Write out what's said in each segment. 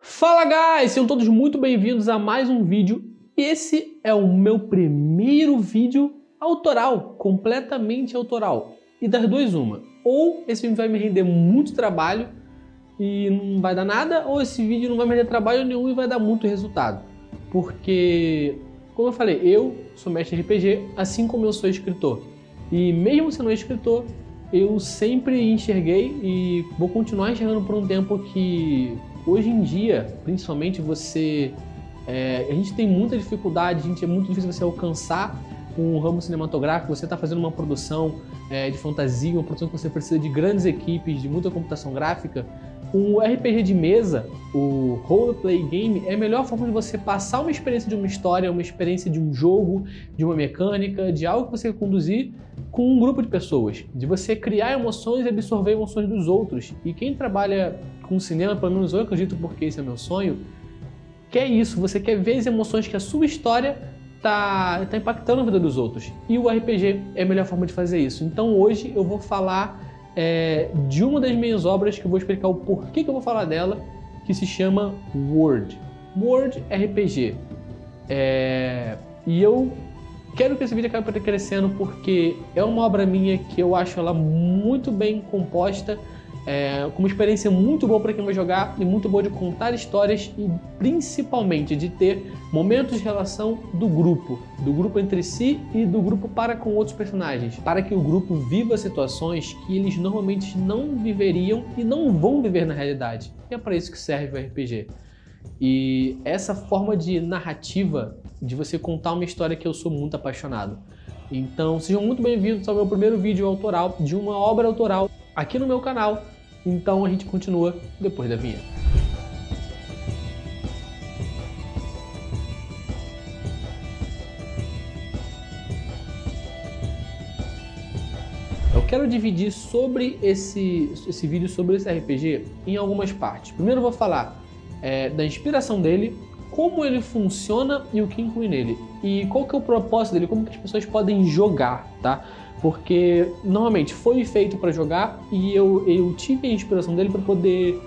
Fala, guys! Sejam todos muito bem-vindos a mais um vídeo. Esse é o meu primeiro vídeo autoral, completamente autoral. E das duas, uma. Ou esse vídeo vai me render muito trabalho e não vai dar nada, ou esse vídeo não vai me render trabalho nenhum e vai dar muito resultado. Porque, como eu falei, eu sou mestre RPG, assim como eu sou escritor. E mesmo sendo escritor, eu sempre enxerguei e vou continuar enxergando por um tempo que hoje em dia, principalmente a gente tem muita dificuldade, é muito difícil você alcançar um ramo cinematográfico. Você está fazendo uma produção de fantasia, uma produção que você precisa de grandes equipes, de muita computação gráfica. O RPG de mesa, o roleplay game, é a melhor forma de você passar uma experiência de uma história, uma experiência de um jogo, de uma mecânica, de algo que você conduzir com um grupo de pessoas, de você criar emoções e absorver emoções dos outros. E quem trabalha com cinema, pelo menos eu acredito, porque esse é meu sonho, quer isso, você quer ver as emoções que a sua história tá impactando a vida dos outros. E o RPG é a melhor forma de fazer isso. Então hoje eu vou falar de uma das minhas obras, que eu vou explicar o porquê que eu vou falar dela, que se chama Word RPG. E eu quero que esse vídeo acabe crescendo porque é uma obra minha que eu acho ela muito bem composta, com uma experiência muito boa para quem vai jogar e muito boa de contar histórias e principalmente de ter momentos de relação do grupo entre si e do grupo para com outros personagens, para que o grupo viva situações que eles normalmente não viveriam e não vão viver na realidade. E é para isso que serve o RPG. E essa forma de narrativa, de você contar uma história, que eu sou muito apaixonado. Então sejam muito bem-vindos ao meu primeiro vídeo autoral, de uma obra autoral, aqui no meu canal. Então a gente continua depois da vinheta. Eu quero dividir sobre esse vídeo sobre esse RPG em algumas partes. Primeiro eu vou falar da inspiração dele, como ele funciona e o que inclui nele. E qual que é o propósito dele, como que as pessoas podem jogar, tá? Porque normalmente foi feito para jogar e eu tive a inspiração dele para poder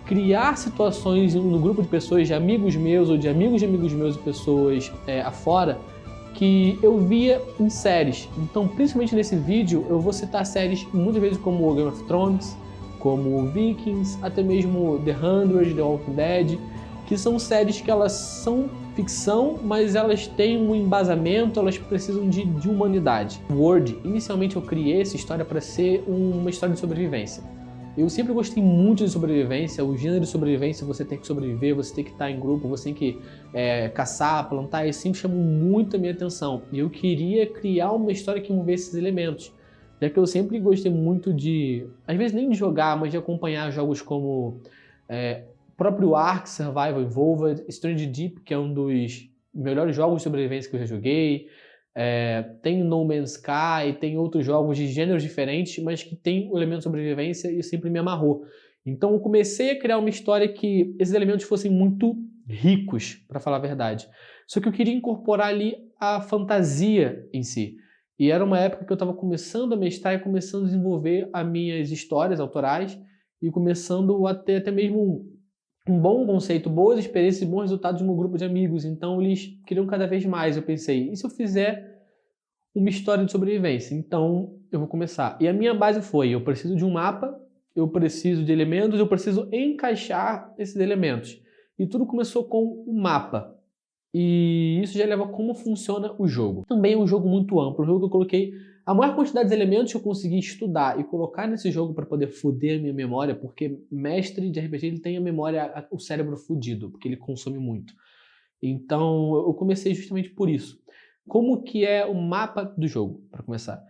criar situações no grupo de pessoas, de amigos meus ou de amigos meus e pessoas afora, que eu via em séries. Então, principalmente nesse vídeo, eu vou citar séries muitas vezes como Game of Thrones, como Vikings, até mesmo The 100, The Walking Dead, que são séries que elas são ficção, mas elas têm um embasamento, elas precisam de humanidade. Word, inicialmente eu criei essa história para ser uma história de sobrevivência. Eu sempre gostei muito de sobrevivência, o gênero de sobrevivência, você tem que sobreviver, você tem que estar em grupo, você tem que caçar, plantar, isso sempre chamou muito a minha atenção. E eu queria criar uma história que envolvesse esses elementos, já que eu sempre gostei muito de, às vezes nem de jogar, mas de acompanhar jogos como o próprio Ark Survival Evolved, Strange Deep, que é um dos melhores jogos de sobrevivência que eu já joguei, tem No Man's Sky, tem outros jogos de gêneros diferentes, mas que tem o elemento de sobrevivência e sempre me amarrou. Então eu comecei a criar uma história que esses elementos fossem muito ricos, para falar a verdade. Só que eu queria incorporar ali a fantasia em si. E era uma época que eu estava começando a mestrar e começando a desenvolver as minhas histórias autorais e começando a ter até mesmo um bom conceito, boas experiências e bons resultados no meu grupo de amigos. Então eles queriam cada vez mais. Eu pensei, e se eu fizer uma história de sobrevivência? Então eu vou começar. E a minha base foi, eu preciso de um mapa, eu preciso de elementos, eu preciso encaixar esses elementos. E tudo começou com o mapa. E isso já leva a como funciona o jogo. Também é um jogo muito amplo, um jogo que eu coloquei a maior quantidade de elementos que eu consegui estudar e colocar nesse jogo para poder foder a minha memória, porque mestre de RPG ele tem a memória, o cérebro fudido, porque ele consome muito. Então eu comecei justamente por isso. Como que é o mapa do jogo, para começar?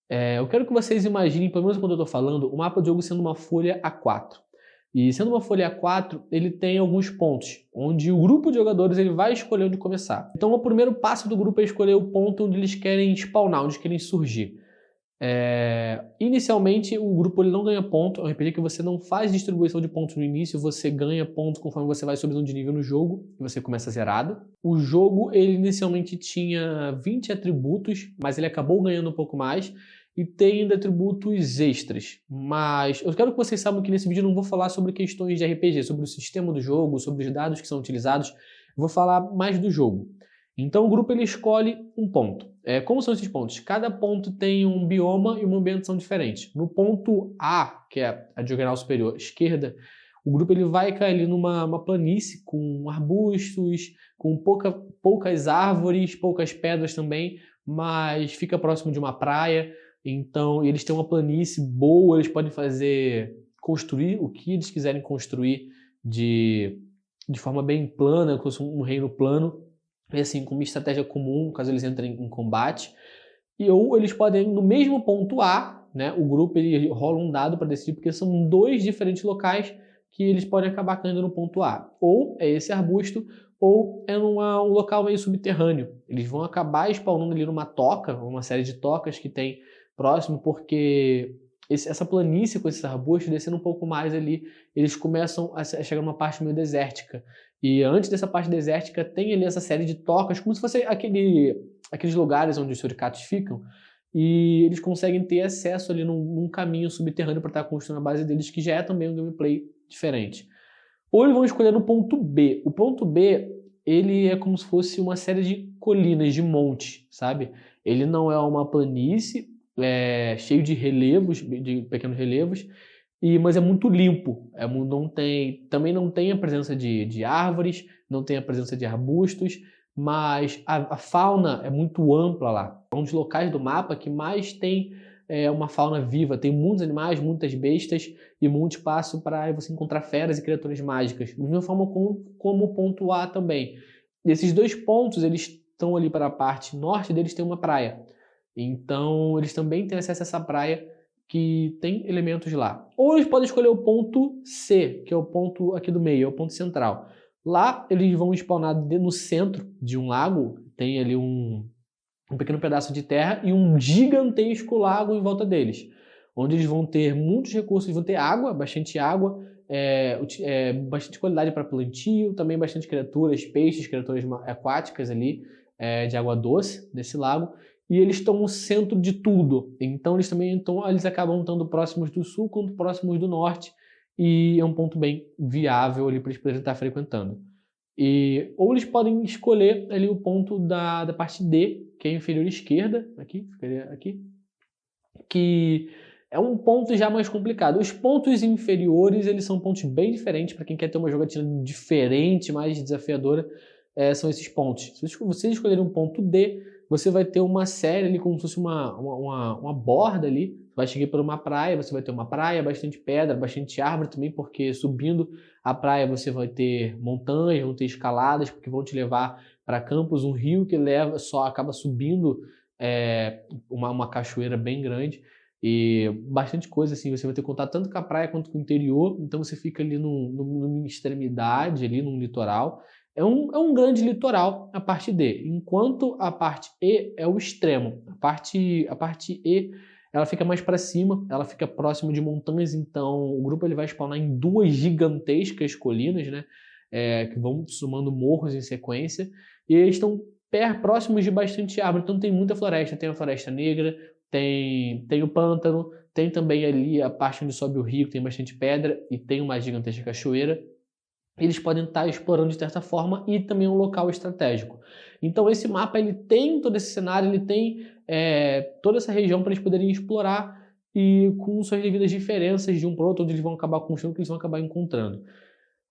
Eu quero que vocês imaginem, pelo menos quando eu estou falando, o mapa do jogo sendo uma folha A4. E sendo uma folha A4, ele tem alguns pontos, onde o grupo de jogadores ele vai escolher onde começar. Então o primeiro passo do grupo é escolher o ponto onde eles querem spawnar, onde eles querem surgir. Inicialmente o grupo ele não ganha ponto, é um RPG que você não faz distribuição de pontos no início, você ganha pontos conforme você vai subindo de nível no jogo, e você começa zerado. O jogo ele inicialmente tinha 20 atributos, mas ele acabou ganhando um pouco mais. e tem ainda atributos extras. Mas eu quero que vocês saibam que nesse vídeo eu não vou falar sobre questões de RPG, sobre o sistema do jogo, sobre os dados que são utilizados. Eu vou falar mais do jogo. Então o grupo ele escolhe um ponto. Como são esses pontos? Cada ponto tem um bioma e uma ambientação diferente. No ponto A, que é a diagonal superior esquerda, o grupo ele vai cair ali numa planície com arbustos, com poucas árvores, poucas pedras também, mas fica próximo de uma praia. Então eles têm uma planície boa, eles podem construir o que eles quiserem construir de forma bem plana, como se fosse um reino plano. E assim, com uma estratégia comum, caso eles entrem em combate. Ou eles podem, no mesmo ponto A, né, o grupo ele rola um dado para decidir, porque são dois diferentes locais que eles podem acabar caindo no ponto A. Ou é esse arbusto, ou é um local meio subterrâneo. Eles vão acabar spawnando ali numa toca, uma série de tocas que tem próximo, porque essa planície com esses arbustos, descendo um pouco mais ali, eles começam a chegar numa parte meio desértica. E antes dessa parte desértica tem ali essa série de tocas, como se fosse aqueles lugares onde os suricatos ficam, e eles conseguem ter acesso ali num caminho subterrâneo para estar construindo a base deles, que já é também um gameplay diferente. Ou eles vão escolher no ponto B. O ponto B, ele é como se fosse uma série de colinas, de montes, sabe? Ele não é uma planície, cheio de relevos, de pequenos relevos, mas é muito limpo. Também não tem a presença de árvores, não tem a presença de arbustos, mas a fauna é muito ampla lá. É um dos locais do mapa que mais tem uma fauna viva. Tem muitos animais, muitas bestas e muito espaço para você encontrar feras e criaturas mágicas. Da mesma forma como o ponto A também. Esses dois pontos, eles estão ali para a parte norte deles, tem uma praia. Então, eles também têm acesso a essa praia que tem elementos lá. Ou eles podem escolher o ponto C, que é o ponto aqui do meio, é o ponto central. Lá, eles vão spawnar no centro de um lago, tem ali um pequeno pedaço de terra e um gigantesco lago em volta deles, onde eles vão ter muitos recursos, vão ter água, bastante água, bastante qualidade para plantio, também bastante criaturas, peixes, criaturas aquáticas ali, de água doce, desse lago. E eles estão no centro de tudo. Então eles acabam estando próximos do sul quanto próximos do norte. E é um ponto bem viável ali para eles poderem estar frequentando. Ou eles podem escolher ali o ponto da parte D, que é a inferior esquerda, ficaria aqui, que é um ponto já mais complicado. Os pontos inferiores, eles são pontos bem diferentes para quem quer ter uma jogatina diferente, mais desafiadora, são esses pontos. Se vocês escolherem um ponto D, você vai ter uma série ali, como se fosse uma borda ali. Você vai chegar por uma praia, você vai ter uma praia, bastante pedra, bastante árvore também, porque subindo a praia você vai ter montanhas, vão ter escaladas, porque vão te levar para campos, um rio que acaba subindo uma cachoeira bem grande. E bastante coisa assim, você vai ter contato tanto com a praia quanto com o interior, então você fica ali numa extremidade, ali num litoral. É um grande litoral a parte D, enquanto a parte E é o extremo. A parte E, ela fica mais para cima, ela fica próximo de montanhas, então o grupo ele vai spawnar em duas gigantescas colinas, né, que vão somando morros em sequência, e eles estão próximos de bastante árvore, então tem muita floresta, tem a floresta negra, tem o pântano, tem também ali a parte onde sobe o rio, que tem bastante pedra, e tem uma gigantesca cachoeira. Eles podem estar explorando de certa forma e também um local estratégico. Então esse mapa ele tem todo esse cenário, ele tem toda essa região para eles poderem explorar e com suas devidas diferenças de um para o outro, onde eles vão acabar construindo, que eles vão acabar encontrando.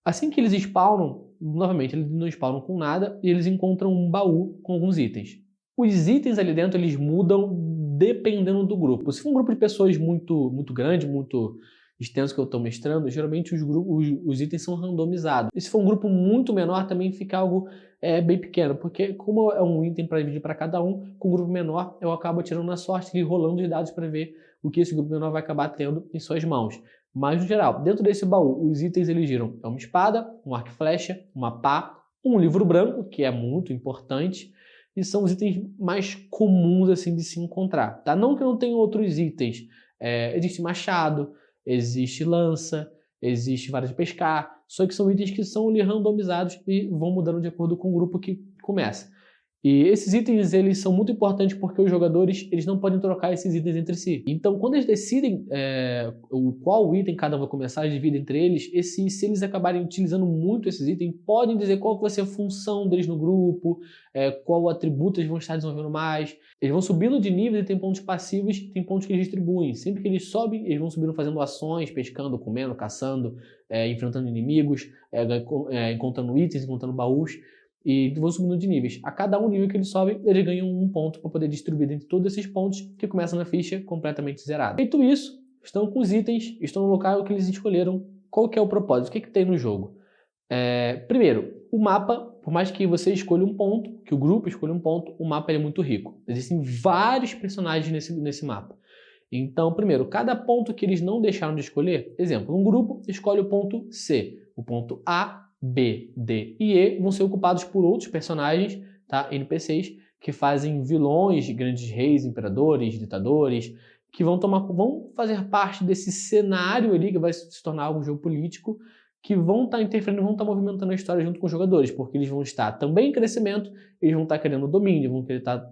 Assim que eles spawnam, novamente, eles não spawnam com nada e eles encontram um baú com alguns itens. Os itens ali dentro eles mudam dependendo do grupo. Se for um grupo de pessoas muito, muito grande, muito extenso que eu estou mestrando, geralmente os itens são randomizados. E se for um grupo muito menor, também fica algo bem pequeno, porque como é um item para dividir para cada um, com um grupo menor eu acabo tirando na sorte e rolando os dados para ver o que esse grupo menor vai acabar tendo em suas mãos. Mas, no geral, dentro desse baú, os itens eles giram uma espada, um arco e flecha, uma pá, um livro branco, que é muito importante, e são os itens mais comuns assim de se encontrar. Tá? Não que não tenha outros itens. Existe machado, existe lança, existe vara de pescar, só que são itens que são ali randomizados e vão mudando de acordo com o grupo que começa. E esses itens, eles são muito importantes porque os jogadores, eles não podem trocar esses itens entre si. Então, quando eles decidem qual item cada um vai começar a dividir entre eles, se eles acabarem utilizando muito esses itens, podem dizer qual vai ser a função deles no grupo, qual atributo eles vão estar desenvolvendo mais. Eles vão subindo de nível e tem pontos passivos, tem pontos que eles distribuem. Sempre que eles sobem, eles vão subindo fazendo ações, pescando, comendo, caçando, enfrentando inimigos, encontrando itens, encontrando baús. E vão subindo de níveis. A cada um nível que eles sobem, eles ganham um ponto para poder distribuir entre todos esses pontos que começam na ficha completamente zerada. Feito isso, estão com os itens, estão no local que eles escolheram. Qual que é o propósito? O que tem no jogo? Primeiro, o mapa, por mais que você escolha um ponto, que o grupo escolha um ponto, o mapa é muito rico. Existem vários personagens nesse mapa. Então, primeiro, cada ponto que eles não deixaram de escolher, exemplo, um grupo escolhe o ponto C, o ponto A, B, D e E vão ser ocupados por outros personagens, tá? NPCs, que fazem vilões, grandes reis, imperadores, ditadores, que vão fazer parte desse cenário ali, que vai se tornar algo geopolítico, que vão estar interferindo, vão estar movimentando a história junto com os jogadores, porque eles vão estar também em crescimento, eles vão estar querendo domínio, vão querer estar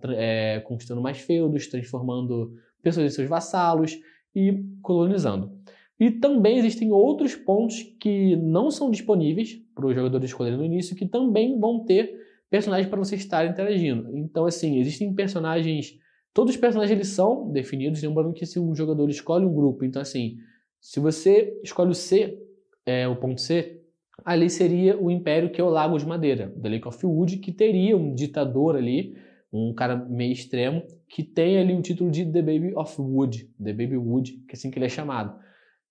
conquistando mais feudos, transformando pessoas em seus vassalos e colonizando. E também existem outros pontos que não são disponíveis para os jogadores escolherem no início, que também vão ter personagens para você estar interagindo. Então, assim, existem personagens... Todos os personagens eles são definidos, lembrando que se um jogador escolhe um grupo, então assim, se você escolhe o C, o ponto C, ali seria o Império, que é o Lago de Madeira, The Lake of Wood, que teria um ditador ali, um cara meio extremo, que tem ali o título de The Baby of Wood, The Baby Wood, que é assim que ele é chamado.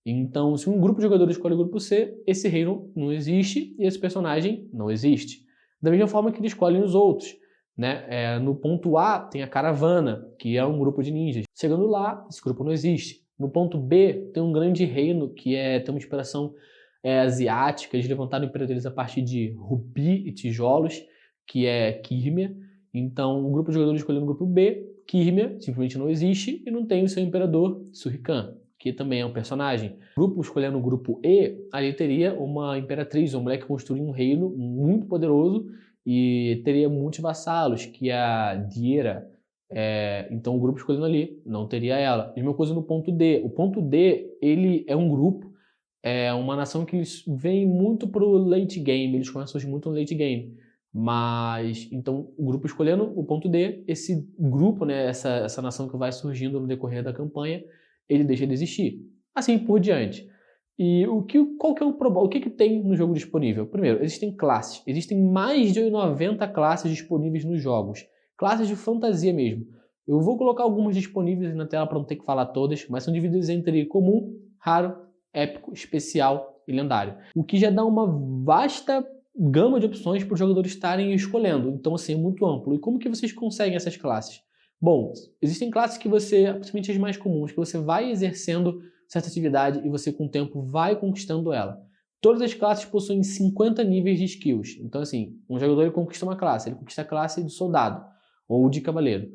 Então, se um grupo de jogadores escolhe o grupo C, esse reino não existe e esse personagem não existe. Da mesma forma que eles escolhem os outros, né? No ponto A tem a Caravana, que é um grupo de ninjas. Chegando lá, esse grupo não existe. No ponto B tem um grande reino que tem uma inspiração asiática. Eles levantaram o império deles a partir de rubi e tijolos, que é Quirmia. Então, o grupo de jogadores escolhendo o grupo B, Quirmia, simplesmente não existe e não tem o seu imperador, Surrican, que também é um personagem. O grupo escolhendo o grupo E, ali teria uma imperatriz, uma mulher que construiu um reino muito poderoso e teria muitos vassalos, que é a Diera. Então o grupo escolhendo ali não teria ela. A mesma coisa no ponto D. O ponto D, ele é um grupo, uma nação que eles vêm muito pro late game, eles começam a surgir muito no late game. Mas, então, o grupo escolhendo o ponto D, esse grupo, né, essa nação que vai surgindo no decorrer da campanha, ele deixa de existir. Assim por diante. E qual que é o problema? O que tem no jogo disponível? Primeiro, existem classes. Existem mais de 90 classes disponíveis nos jogos. Classes de fantasia mesmo. Eu vou colocar algumas disponíveis na tela para não ter que falar todas, mas são divididas entre comum, raro, épico, especial e lendário. O que já dá uma vasta gama de opções para os jogadores estarem escolhendo. Então, assim, é muito amplo. E como que vocês conseguem essas classes? Bom, existem classes que principalmente as mais comuns, que você vai exercendo certa atividade e você com o tempo vai conquistando ela. Todas as classes possuem 50 níveis de skills. Então, assim, um jogador ele conquista uma classe, ele conquista a classe de soldado ou de cavaleiro.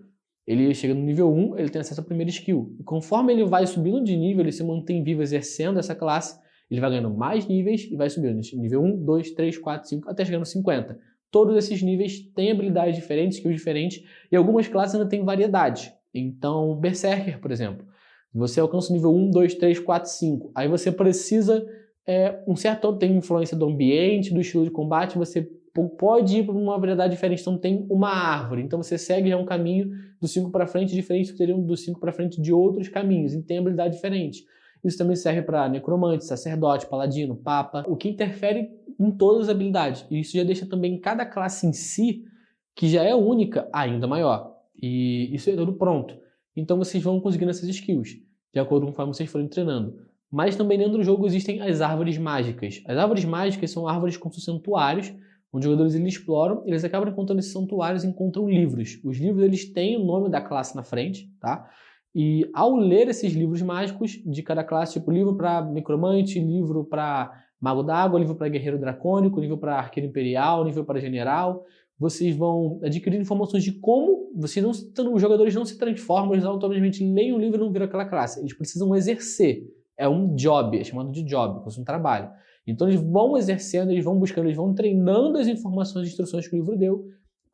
Ele chega no nível 1, ele tem acesso à primeira skill. E conforme ele vai subindo de nível, ele se mantém vivo exercendo essa classe, ele vai ganhando mais níveis e vai subindo. Nível 1, 2, 3, 4, 5, até chegando a 50. Todos esses níveis têm habilidades diferentes, skills diferentes, e algumas classes ainda têm variedade. Então, Berserker, por exemplo, você alcança o nível 1, 2, 3, 4, 5. Aí você precisa, tem influência do ambiente, do estilo de combate, você pode ir para uma variedade diferente. Então tem uma árvore, então você segue já um caminho do 5 para frente, diferente do que teria do 5 para frente de outros caminhos, e tem habilidade diferente. Isso também serve para necromante, sacerdote, paladino, papa, o que interfere em todas as habilidades. E isso já deixa também cada classe em si, que já é única, ainda maior. E isso é tudo pronto. Então vocês vão conseguindo essas skills, de acordo com como vocês forem treinando. Mas também dentro do jogo existem as árvores mágicas. As árvores mágicas são árvores com santuários, onde os jogadores eles exploram, eles acabam encontrando esses santuários e encontram livros. Os livros eles têm o nome da classe na frente, tá? E ao ler esses livros mágicos de cada classe, tipo livro para necromante, livro para mago d'água, livro para guerreiro dracônico, livro para arqueiro imperial, livro para general, vocês vão adquirir informações de como os jogadores não se transformam, eles automaticamente leem o livro e não viram aquela classe. Eles precisam exercer. É um job, é chamado de job, é um trabalho. Então eles vão exercendo, eles vão buscando, eles vão treinando as informações e instruções que o livro deu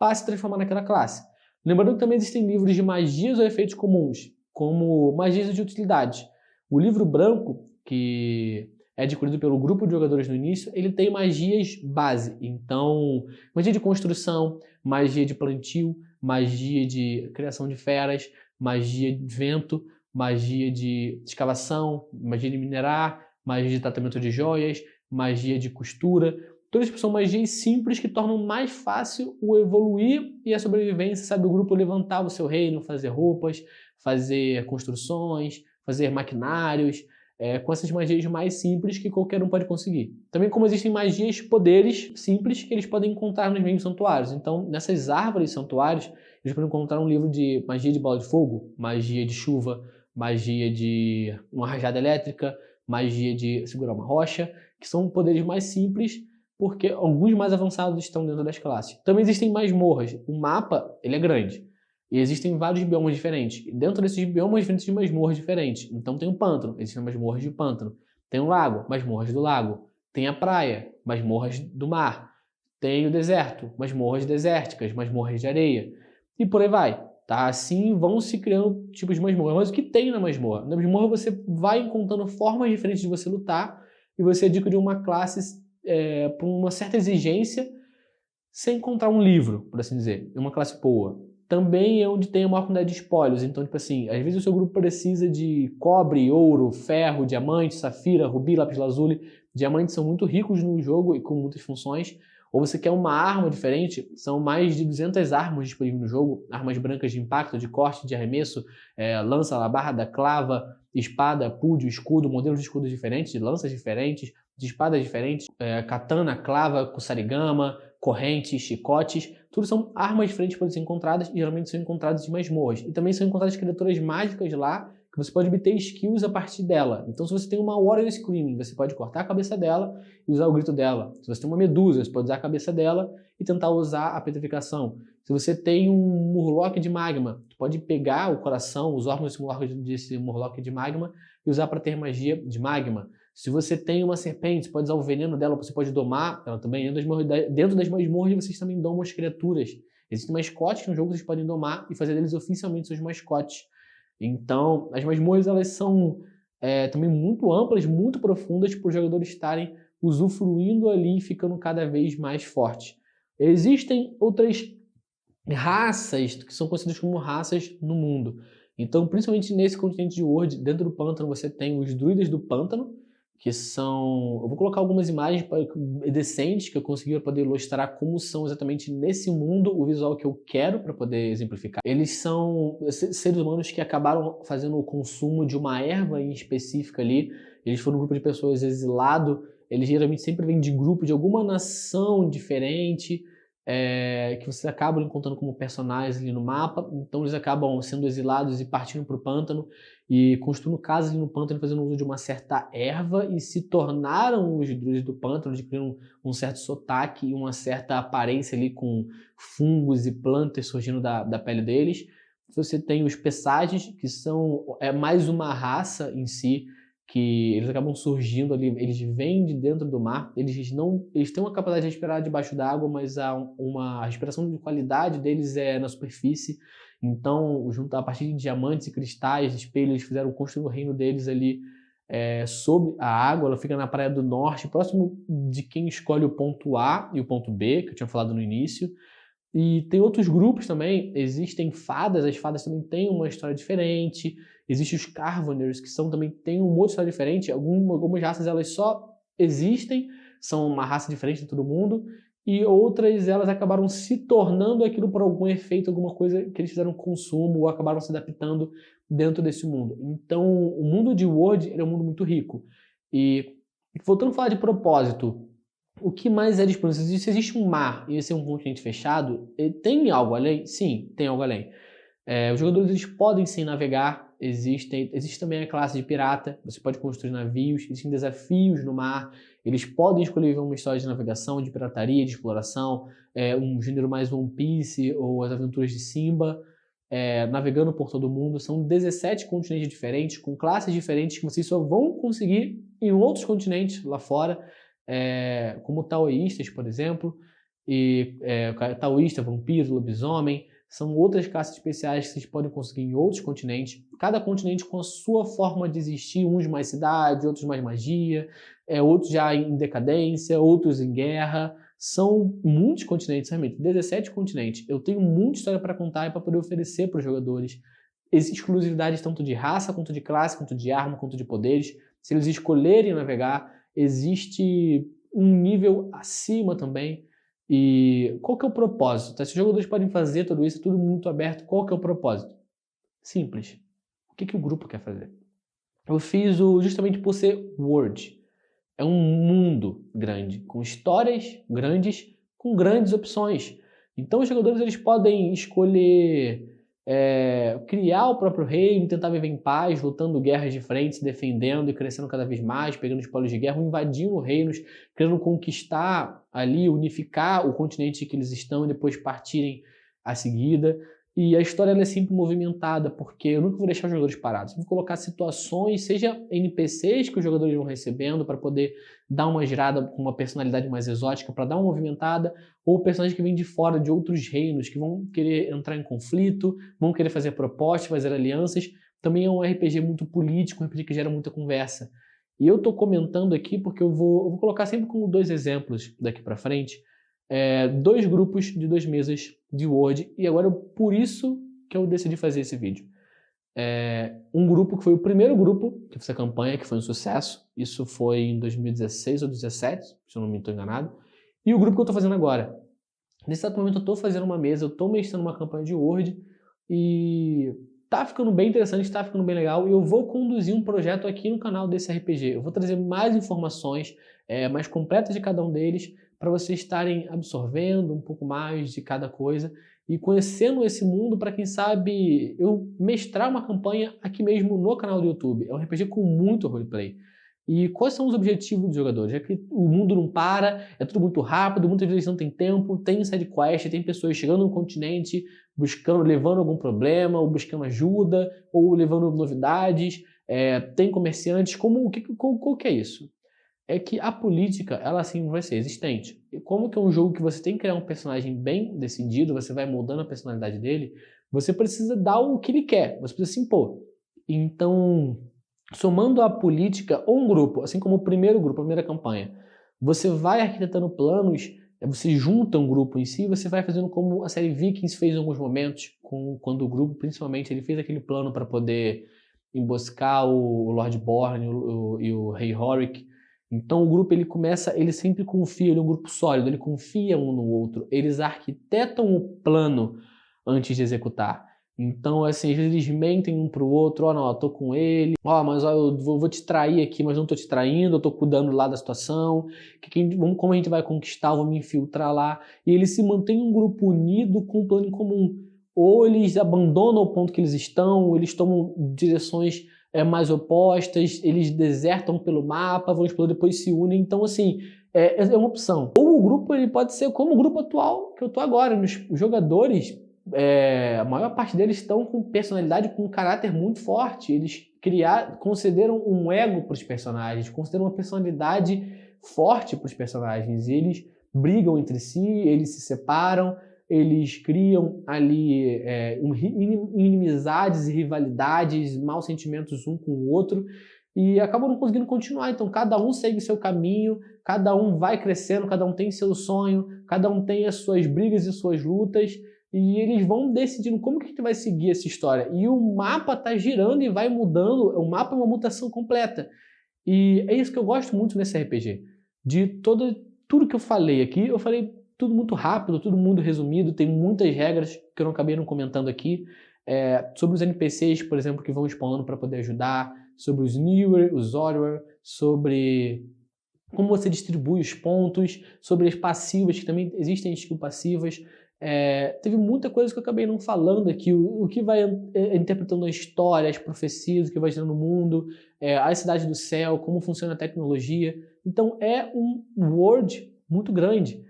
para se transformar naquela classe. Lembrando que também existem livros de magias ou efeitos comuns, como magias de utilidade. O livro branco, que é adquirido pelo grupo de jogadores no início, ele tem magias base. Então, magia de construção, magia de plantio, magia de criação de feras, magia de vento, magia de escavação, magia de minerar, magia de tratamento de joias, magia de costura. Todas são magias simples que tornam mais fácil o evoluir e a sobrevivência, sabe? O grupo levantar o seu reino, fazer roupas, fazer construções, fazer maquinários, com essas magias mais simples que qualquer um pode conseguir. Também como existem magias, poderes simples que eles podem encontrar nos mesmos santuários. Então, nessas árvores santuários, eles podem encontrar um livro de magia de bola de fogo, magia de chuva, magia de uma rajada elétrica, magia de segurar uma rocha, que são poderes mais simples, porque alguns mais avançados estão dentro das classes. Também existem masmorras. O mapa, ele é grande. E existem vários biomas diferentes. Dentro desses biomas, existem masmorras diferentes. Então tem o pântano, existem masmorras de pântano. Tem o lago, masmorras do lago. Tem a praia, masmorras do mar. Tem o deserto, masmorras desérticas, masmorras de areia. E por aí vai. Tá? Assim vão se criando tipos de masmorra. Mas o que tem na masmorra? Na masmorra você vai encontrando formas diferentes de você lutar e você adquire uma classe por uma certa exigência sem encontrar um livro, por assim dizer. É uma classe boa. Também é onde tem a maior quantidade de espólios. Então, tipo assim, às vezes o seu grupo precisa de cobre, ouro, ferro, diamante, safira, rubi, lápis lazuli. Diamantes são muito ricos no jogo e com muitas funções. Ou você quer uma arma diferente, são mais de 200 armas disponíveis no jogo. Armas brancas de impacto, de corte, de arremesso, lança, alabarda, clava, espada, púdio, escudo, modelos de escudos diferentes, de lanças diferentes, de espadas diferentes, katana, clava, kusarigama, correntes, chicotes, tudo são armas diferentes que podem ser encontradas e geralmente são encontradas em masmorras. E também são encontradas criaturas mágicas lá, que você pode obter skills a partir dela. Então se você tem uma Warrior Screaming, você pode cortar a cabeça dela e usar o grito dela. Se você tem uma Medusa, você pode usar a cabeça dela e tentar usar a petrificação. Se você tem um Murloc de magma, você pode pegar o coração, os órgãos desse Murloc de magma e usar para ter magia de magma. Se você tem uma serpente, você pode usar o veneno dela, você pode domar ela também. Dentro das masmorras vocês também domam as criaturas. Existem mascotes no jogo que vocês podem domar e fazer deles oficialmente seus mascotes. Então, as masmorras elas são também muito amplas, muito profundas para os jogadores estarem usufruindo ali e ficando cada vez mais fortes. Existem outras raças que são conhecidas como raças no mundo. Então, principalmente nesse continente de World, dentro do pântano, você tem os druidas do pântano, que são... Eu vou colocar algumas imagens decentes que eu consegui para poder ilustrar como são exatamente nesse mundo o visual que eu quero para poder exemplificar. Eles são seres humanos que acabaram fazendo o consumo de uma erva em específica ali. Eles foram um grupo de pessoas exilado. Eles geralmente sempre vêm de grupo de alguma nação diferente, que vocês acabam encontrando como personagens ali no mapa. Então eles acabam sendo exilados e partindo para o pântano e construindo casas ali no pântano, fazendo uso de uma certa erva e se tornaram os druidas do pântano, adquirindo um certo sotaque e uma certa aparência ali com fungos e plantas surgindo da pele deles. Você tem os Pesages, que são mais uma raça em si, que eles acabam surgindo ali, eles vêm de dentro do mar, eles têm uma capacidade de respirar debaixo d'água, mas a respiração de qualidade deles é na superfície. Então, a partir de diamantes e cristais, espelhos, eles fizeram construir o reino deles ali sob a água. Ela fica na Praia do Norte, próximo de quem escolhe o ponto A e o ponto B, que eu tinha falado no início. E tem outros grupos também, existem fadas, as fadas também têm uma história diferente. Existem os Carvaners, que também têm uma outra história diferente. Algumas raças elas só existem, são uma raça diferente de todo mundo, e outras elas acabaram se tornando aquilo por algum efeito, alguma coisa que eles fizeram consumo ou acabaram se adaptando dentro desse mundo. Então, o mundo de World é um mundo muito rico. E voltando a falar de propósito, o que mais é disponível? Se existe um mar e esse é um continente fechado, tem algo além? Sim, tem algo além. Os jogadores eles podem sim navegar, existe também a classe de pirata, você pode construir navios, existem desafios no mar, eles podem escolher uma história de navegação, de pirataria, de exploração, um gênero mais One Piece ou as aventuras de Simba, navegando por todo o mundo. São 17 continentes diferentes, com classes diferentes que vocês só vão conseguir em outros continentes lá fora, como taoístas, por exemplo. e taoísta, vampiro, lobisomem. São outras caças especiais que vocês podem conseguir em outros continentes. Cada continente com a sua forma de existir, uns mais cidade, outros mais magia, outros já em decadência, outros em guerra. São muitos continentes, realmente, 17 continentes. Eu tenho muita história para contar e para poder oferecer para os jogadores. Exclusividades tanto de raça, quanto de classe, quanto de arma, quanto de poderes. Se eles escolherem navegar, existe um nível acima também. E qual que é o propósito? Tá? Se os jogadores podem fazer tudo isso, é tudo muito aberto, qual que é o propósito? Simples. O que o grupo quer fazer? Eu fiz justamente por ser World. É um mundo grande, com histórias grandes, com grandes opções. Então os jogadores eles podem escolher criar o próprio reino, tentar viver em paz, lutando guerras de frente, se defendendo e crescendo cada vez mais, pegando espólios de guerra, invadindo reinos, querendo conquistar ali, unificar o continente que eles estão e depois partirem a seguida. E a história ela é sempre movimentada, porque eu nunca vou deixar os jogadores parados. Eu vou colocar situações, seja NPCs que os jogadores vão recebendo para poder dar uma girada com uma personalidade mais exótica, para dar uma movimentada, ou personagens que vêm de fora, de outros reinos, que vão querer entrar em conflito, vão querer fazer propostas, fazer alianças. Também é um RPG muito político, um RPG que gera muita conversa. E eu estou comentando aqui porque eu vou colocar sempre como 2 exemplos daqui para frente, 2 grupos de 2 mesas de Word, e agora por isso que eu decidi fazer esse vídeo. Um grupo que foi o primeiro grupo que fez a campanha, que foi um sucesso, isso foi em 2016 ou 2017, se eu não me estou enganado, e o grupo que eu estou fazendo agora. Nesse exato momento eu estou fazendo uma mesa, eu estou mestrando uma campanha de Word, e tá ficando bem interessante, tá ficando bem legal, e eu vou conduzir um projeto aqui no canal desse RPG. Eu vou trazer mais informações mais completas de cada um deles, para vocês estarem absorvendo um pouco mais de cada coisa e conhecendo esse mundo para, quem sabe, eu mestrar uma campanha aqui mesmo no canal do YouTube. É um RPG com muito roleplay. E quais são os objetivos dos jogadores? É que o mundo não para, é tudo muito rápido, muitas vezes não tem tempo, tem side quest, tem pessoas chegando no continente, levando algum problema, ou buscando ajuda, ou levando novidades, tem comerciantes, qual que é isso? É que a política, ela sim vai ser existente. E como que é um jogo que você tem que criar um personagem bem decidido, você vai moldando a personalidade dele, você precisa dar o que ele quer, você precisa se impor. Então, somando a política ou um grupo, assim como o primeiro grupo, a primeira campanha, você vai arquitetando planos, você junta um grupo em si, você vai fazendo como a série Vikings fez em alguns momentos, quando o grupo, principalmente, ele fez aquele plano para poder emboscar o Lord Borne e o Rei Horik. Então o grupo ele sempre confia, ele é um grupo sólido, ele confia um no outro, eles arquitetam o plano antes de executar. Então, assim, às vezes eles mentem um pro outro, não, eu tô com ele, mas eu vou te trair aqui, mas não tô te traindo, eu tô cuidando lá da situação, como a gente vai conquistar, vou me infiltrar lá. E eles se mantêm um grupo unido com um plano em comum. Ou eles abandonam o ponto que eles estão, ou eles tomam direções mais opostas, eles desertam pelo mapa, vão explorar, depois se unem. Então, assim, é uma opção. Ou o grupo ele pode ser como o grupo atual que eu tô agora. Os jogadores, a maior parte deles estão com personalidade, com um caráter muito forte. Eles concederam um ego para os personagens, concederam uma personalidade forte para os personagens. E eles brigam entre si, eles se separam, eles criam ali inimizades e rivalidades, maus sentimentos um com o outro, e acabam não conseguindo continuar. Então cada um segue seu caminho, cada um vai crescendo, cada um tem seu sonho, cada um tem as suas brigas e suas lutas, e eles vão decidindo como que a gente vai seguir essa história. E o mapa está girando e vai mudando, o mapa é uma mutação completa. E é isso que eu gosto muito nesse RPG. De tudo que eu falei aqui, eu falei tudo muito rápido, tudo muito resumido, tem muitas regras que eu não acabei não comentando aqui, sobre os NPCs, por exemplo, que vão spawnando para poder ajudar, sobre os Newer, os Orwer, sobre como você distribui os pontos, sobre as passivas, que também existem skill passivas. Teve muita coisa que eu acabei não falando aqui, o que vai interpretando a história, as profecias, o que vai gerando no mundo, a cidade do céu, como funciona a tecnologia. Então é um world muito grande.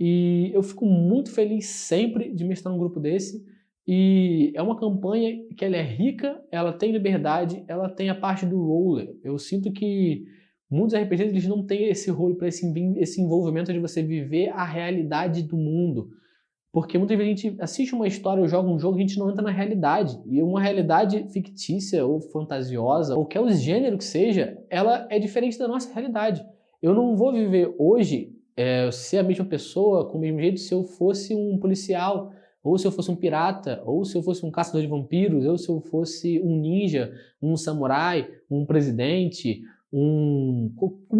E eu fico muito feliz sempre de mestrar um grupo desse. E é uma campanha que ela é rica, ela tem liberdade, ela tem a parte do roller. Eu sinto que Muitos RPGs eles não têm esse role para esse envolvimento de você viver a realidade do mundo. Porque muitas vezes a gente assiste uma história ou joga um jogo e a gente não entra na realidade. E uma realidade fictícia ou fantasiosa, ou qualquer gênero que seja, ela é diferente da nossa realidade. Eu não vou viver hoje ser a mesma pessoa com o mesmo jeito se eu fosse um policial, ou se eu fosse um pirata, ou se eu fosse um caçador de vampiros, ou se eu fosse um ninja, um samurai, um presidente,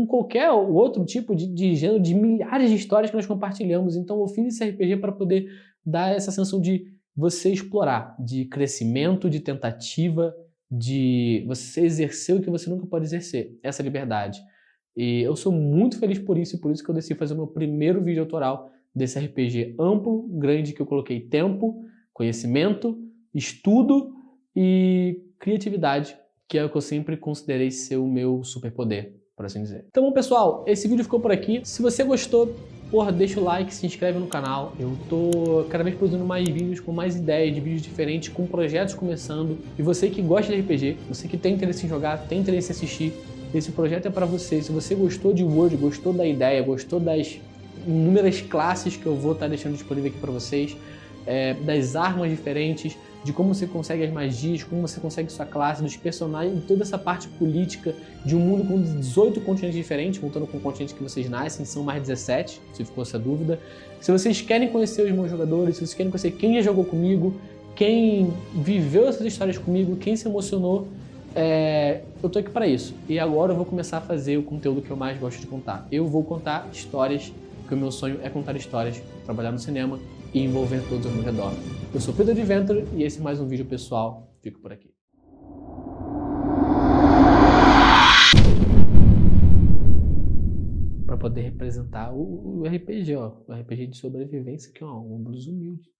qualquer outro tipo de gênero, de milhares de histórias que nós compartilhamos. Então eu fiz esse RPG para poder dar essa sensação de você explorar, de crescimento, de tentativa, de você exercer o que você nunca pode exercer, essa liberdade. E eu sou muito feliz por isso, e por isso que eu decidi fazer o meu primeiro vídeo autoral desse RPG amplo, grande, que eu coloquei tempo, conhecimento, estudo e criatividade, que é o que eu sempre considerei ser o meu superpoder, por assim dizer. Então, bom, pessoal, esse vídeo ficou por aqui. Se você gostou, porra, deixa o like, se inscreve no canal. Eu tô cada vez produzindo mais vídeos com mais ideias de vídeos diferentes, com projetos começando. E você que gosta de RPG, você que tem interesse em jogar, tem interesse em assistir, esse projeto é para você. Se você gostou de Word, gostou da ideia, gostou das inúmeras classes que eu vou estar deixando disponível aqui para vocês, das armas diferentes, de como você consegue as magias, como você consegue sua classe, dos personagens, toda essa parte política de um mundo com 18 continentes diferentes, contando com o continente que vocês nascem, são mais 17, se ficou essa dúvida. Se vocês querem conhecer os meus jogadores, se vocês querem conhecer quem já jogou comigo, quem viveu essas histórias comigo, quem se emocionou, eu tô aqui para isso. E agora eu vou começar a fazer o conteúdo que eu mais gosto de contar. Eu vou contar histórias, porque o meu sonho é contar histórias, trabalhar no cinema e envolver todos ao meu redor. Eu sou Pedro Adventure e esse é mais um vídeo pessoal. Fico por aqui. Para poder representar o RPG, ó, o RPG de sobrevivência, que é uma blusa humilde.